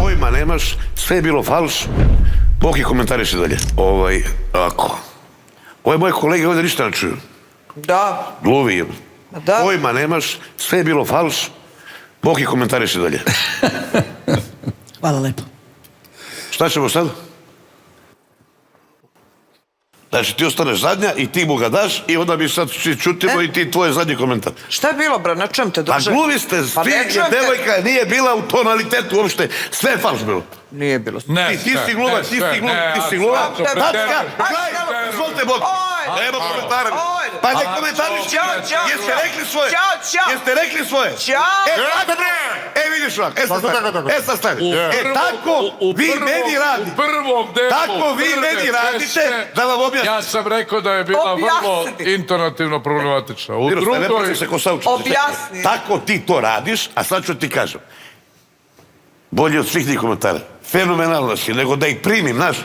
Pojma nemaš, sve je bilo falš. Boki komentariše dalje. Ako. Ovo je moje kolege ovdje ništa ne čuju. Da. Gluvi je. Da. Pojma nemaš, sve je bilo falš. Boki komentariše dalje. Hvala lepo. Šta ćemo sad? Znači ti ostaneš zadnja i ti mu ga daš i onda mi sad čutimo i ti tvoje zadnji komentar. Šta je bilo, bra? Na čem te drže? A gluvi ste, svi, jer devojka nije bila u tonalitetu uopšte. Sve je falš bilo. Nije bilo. Ti si gluva, ti si gluva. Tacka, izvolite Bog. Nema komentara. Pa ne komentariš. Jeste rekli svoje? Jeste rekli svoje? Vidiš ovak. Sad stavi. Tako vi meni radite. Tako vi meni radite da vam objasnim. Ja sam rekao da je bila vrlo intonativno problematična. U drugoj... Objasni. Tako ti to radiš, a sad ću ti kažem. Bolje od svih tih komentara. Fenomenalno si, nego da ih primim, znaš.